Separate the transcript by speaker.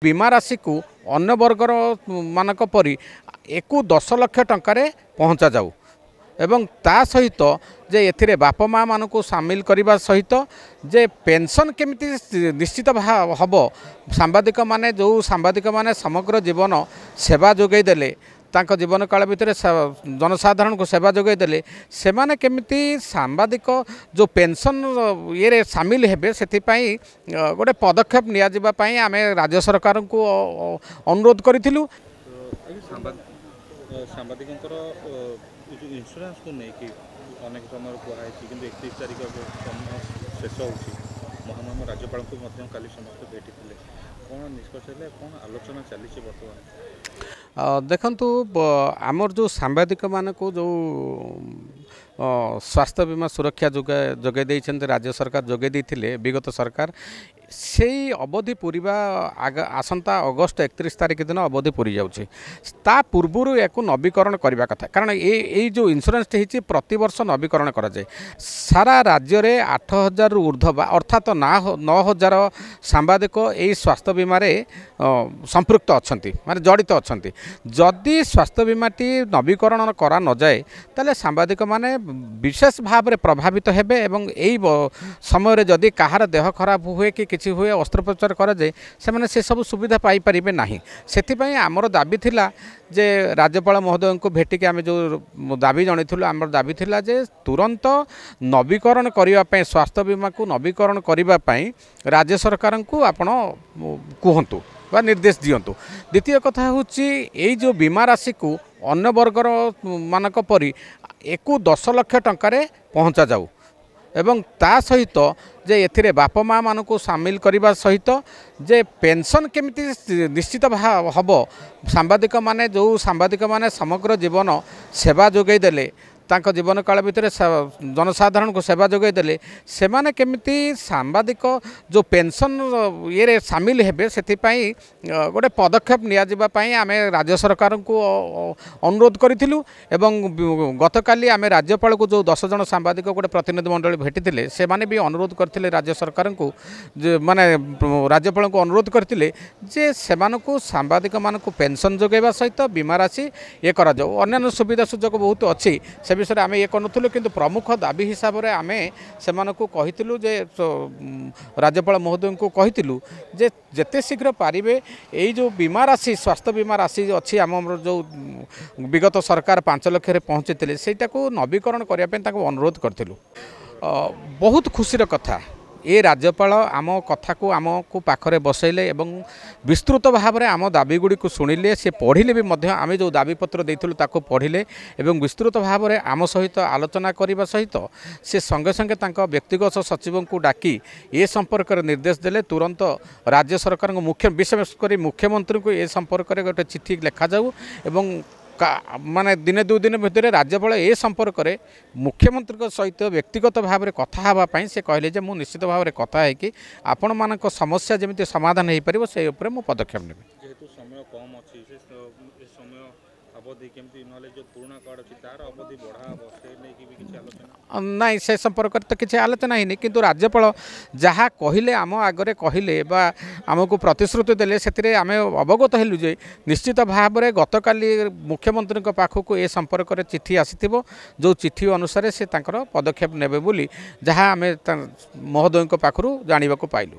Speaker 1: बीमा राशि को अन्य वर्गर मानक परी एकु 10 लाख टंकार पहुँचा जाऊ एवं ता सहित जे एथिरे बाप माँ मान को सामिल करने सहित जे पेंशन केमिति निश्चित हम सांबादिक माने जो सांबादिक माने समग्र जीवन सेवा जोगई देले तांको जीवन काल भितर जनसाधारण को सेवा जोगई देले से माने केमिति सांबादिक जो पेंशन ये सामिल हेबे सेथिपाई गोटे पदक्षेप निया जिबा पई आमे राज्य सरकार को अनुरोध करिथिलु।
Speaker 2: सांबादिकंकर इंश्योरेंस को लेकिन अनेक समय कहुई कि 31 तारिख शेष हो महामहिम राज्यपाल को काली समस्त भेटी कौन निष्कर्ष है कौन आलोचना चली बर्तमान
Speaker 1: देखंतु आमर जो सांबादिक मान को जो स्वास्थ्य बीमा सुरक्षा जोगे देइछन्ते राज्य सरकार जोगे देइथिले विगत सरकार से अवधि पूरीबा आसंता अगस्ट 31 तारिख दिन अवधि पूरी जाउछि ता पूर्वरु याकु नवीकरण करबा कथा कारण ए जो इंश्योरेंस होती प्रति वर्ष नवीकरण करा जाए सारा राज्य रे 8000 रु ऊर्ध्व अर्थात 9000 सांबादिक ए स्वास्थ्य बीमा रे संपृक्त अछंती माने जड़ित अछंती जदि स्वास्थ्य बीमाटी नवीकरण करा न जाए ताले सांबादिक माने विशेष भाव में प्रभावित हेबे एवं एई समय जदि कहार देह खराब हुए कि किसी हुए अस्त्रोपचार करा जाए से माने से सब सुविधा पाई परिबे नाही सेथिपई आमर दाबी थिला जे राज्यपाल महोदय को भेटिक आम जो दाबी जणीलु आम दाबी थिला जे तुरंत नवीकरण करने स्वास्थ्य बीमा को नवीकरण करने राज्य सरकार को आपण कहतु बा निर्देश दियंतु। द्वितीय कथा हूँ जो बीमा राशि को अन्य वर्गर मानक परी एकु 10 लाख टंकार पहुँचा जाऊ एवं ता सहित जे एथिरे बाप माँ मान को सामिल करने सहित जे पेंशन केमिति निश्चित हम सांबादिक माने जो सांबादिक माने समग्र जीवन सेवा जोगई देले तांको जीवन काल भितर जनसाधारण को सेवा जोगई देले से माने केमिति सांबादिक जो पेंशन ये सामिल हेबे सेथिपाई गोटे पदक्षेप निया जिबा पई आमे राज्य सरकार को अनुरोध करिथिलु एवं गतकाली आमे राज्यपाल को जो 10 जन सांबादिक गोटे प्रतिनिधि मंडल भेटिथिले से माने भी अनुरोध करथिले राज्य सरकार को माने राज्यपाल को अनुरोध करथिले जे सेमानकु सांबादिक मानकु पेंशन जोगैबा सहित बीमा राशि ये करा जाऊ अन्य सुविधा सुजोग बहुत अच्छी से विषय आम ये करूँ कि प्रमुख दाबी हिसाब से आम से कहूँ जे राज्यपाल महोदय को कहूँ जे जेते शीघ्र पारे यही जो बीमा राशि स्वास्थ्य बीमा राशि अच्छी आम जो विगत सरकार 5 लाख पहुँची से नवीकरण करने अनुरोध करूँ। बहुत खुशी कथा ये राज्यपाल आम कथा को आम को पाखरे बसैले एवं विस्तृत भाव में आम दाबी गुड़ी को शुणिले से पढ़िले भी मध्य आम जो दाबी पत्र देइथिलु ताको पढ़िले एवं विस्तृत भाव में आम सहित आलोचना करने सहित से संगे संगे तांको व्यक्तिगत सचिव को डाकी ए संपर्क निर्देश देले तुरंत राज्य सरकार मुख्य विशेषकर मुख्यमंत्री को ए संपर्क में गोटे चिट्ठी लिखा जाऊ एवं माने दिने 2 दिन भितर राज्यपाल ए संपर्क में मुख्यमंत्री सहित व्यक्तिगत भाव में कथा हाँवाई से कहले जे मु निश्चित भाव में कथा है कि आपण मान समस्या जमी समाधान हो पार से पदक्षेप ने
Speaker 2: जेहेतु समय कम अच्छी समय अवधि केमती नले जो पुराना कार्ड अछि तार अवधि बढ़ा हबो से नै कि भी किछि आलोचना
Speaker 1: नहीं से संपर्क तो किसी आलोचना ही किंतु राज्यपाल जहाँ कहले आम आगरे कहले बा आमको प्रतिश्रुति देले से आम अवगत हेलु जे निश्चित भाव में गतकाली मुख्यमंत्री पाखक ए संपर्क में चिट्ठी आसीथिबो जो चिट्ठी अनुसार से तांकर पदक्षेप नेबे बोली जहाँ आम महोदय पाखरु जानिबाकु पाइलु।